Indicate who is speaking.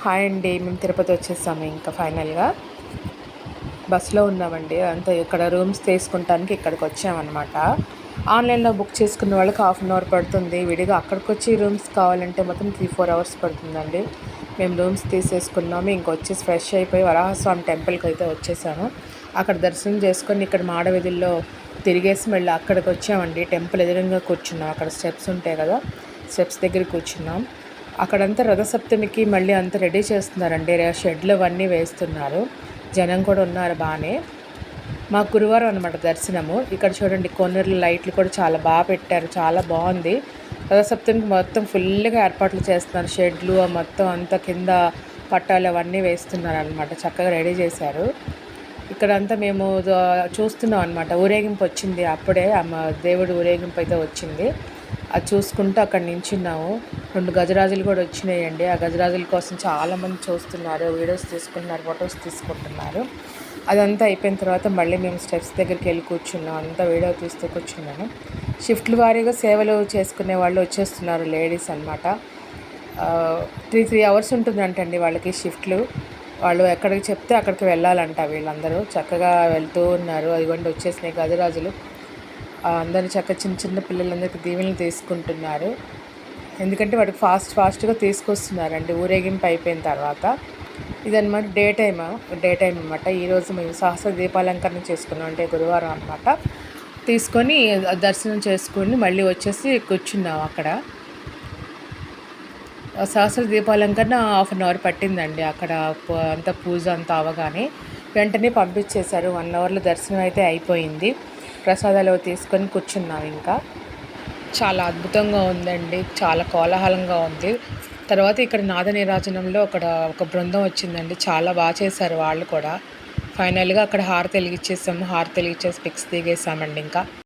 Speaker 1: Hi అండి. మేము తిరుపతి వచ్చేసాము. ఇంకా ఫైనల్గా బస్సులో ఉన్నామండి. అంతా ఇక్కడ రూమ్స్ తీసుకుంటానికి ఇక్కడికి వచ్చామన్నమాట. ఆన్లైన్లో బుక్ చేసుకున్న వాళ్ళకి ½ అన్ అవర్ పడుతుంది. విడిగా అక్కడికి వచ్చి రూమ్స్ కావాలంటే మొత్తం 3-4 అవర్స్ పడుతుందండి. మేము రూమ్స్ తీసేసుకున్నాము. ఇంకొచ్చేసి ఫ్రెష్ అయిపోయి వరాహస్వామి టెంపుల్కి అయితే వచ్చేసాము. అక్కడ దర్శనం చేసుకొని ఇక్కడ మాడవీధుల్లో తిరిగేసి మళ్ళీ అక్కడికి వచ్చామండి. టెంపుల్ ఎదురుగా కూర్చున్నాం. అక్కడ స్టెప్స్ ఉంటాయి కదా, స్టెప్స్ దగ్గర కూర్చున్నాం. అక్కడంతా రథసప్తమికి మళ్ళీ అంతా రెడీ చేస్తున్నారండి. షెడ్లు అవన్నీ వేస్తున్నారు. జనం కూడా ఉన్నారు బాగానే. మాకు గురువారం అనమాట దర్శనము. ఇక్కడ చూడండి కొన్నూరులో లైట్లు కూడా చాలా బాగా పెట్టారు. చాలా బాగుంది. రథసప్తమికి మొత్తం ఫుల్గా ఏర్పాట్లు చేస్తున్నారు. షెడ్లు మొత్తం అంతా కింద పట్టాలు అవన్నీ వేస్తున్నారు అనమాట. చక్కగా రెడీ చేశారు. ఇక్కడంతా మేము చూస్తున్నాం అనమాట. ఊరేగింపు వచ్చింది అప్పుడే. దేవుడు ఊరేగింపు అయితే వచ్చింది. అది చూసుకుంటూ అక్కడ నించున్నాము. 2 గజరాజులు కూడా వచ్చినాయండి. ఆ గజరాజుల కోసం చాలామంది చూస్తున్నారు, వీడియోస్ తీసుకుంటున్నారు, ఫొటోస్ తీసుకుంటున్నారు. అదంతా అయిపోయిన తర్వాత మళ్ళీ మేము స్టెప్స్ దగ్గరికి వెళ్ళి కూర్చున్నాం. అంతా వీడియో తీస్తూ కూర్చున్నాను. షిఫ్ట్ల వారీగా సేవలు చేసుకునే వాళ్ళు వచ్చేస్తున్నారు, లేడీస్ అనమాట. 3 అవర్స్ ఉంటుందంటండి వాళ్ళకి షిఫ్ట్లు. వాళ్ళు ఎక్కడికి చెప్తే అక్కడికి వెళ్ళాలంట. వీళ్ళందరూ చక్కగా వెళ్తూ ఉన్నారు. అదిగోండి వచ్చేసినాయి గజరాజులు. అందరూ చక్కగా చిన్న చిన్న పిల్లలందరికీ దీవెనలు తీసుకుంటున్నారు. ఎందుకంటే వాటికి ఫాస్ట్గా తీసుకొస్తున్నారండి ఊరేగింపు అయిపోయిన తర్వాత. ఇదన్నమాట డే టైం అనమాట. ఈరోజు మేము సహస్ర దీపాలంకరణ చేసుకున్నాం. అంటే గురువారం అనమాట. తీసుకొని దర్శనం చేసుకొని మళ్ళీ వచ్చేసి కూర్చున్నాం అక్కడ. సహస్ర దీపాలంకరణ ½ అన్ అవర్ పట్టిందండి. అక్కడ అంతా పూజ అంతా అవగానే వెంటనే పంపించేశారు. 1 అవర్లో దర్శనం అయితే అయిపోయింది. ప్రసాదాలు తీసుకొని కూర్చున్నాం. ఇంకా చాలా అద్భుతంగా ఉందండి. చాలా కోలాహలంగా ఉంది. తర్వాత ఇక్కడ నాద నీరాజనంలో ఒక బృందం వచ్చిందండి. చాలా బాగా చేశారు వాళ్ళు కూడా. ఫైనల్గా అక్కడ హారతి వెలిగించేసాము. హారతి వెలిగించేసి పిక్స్ దిగేసామండి. ఇంకా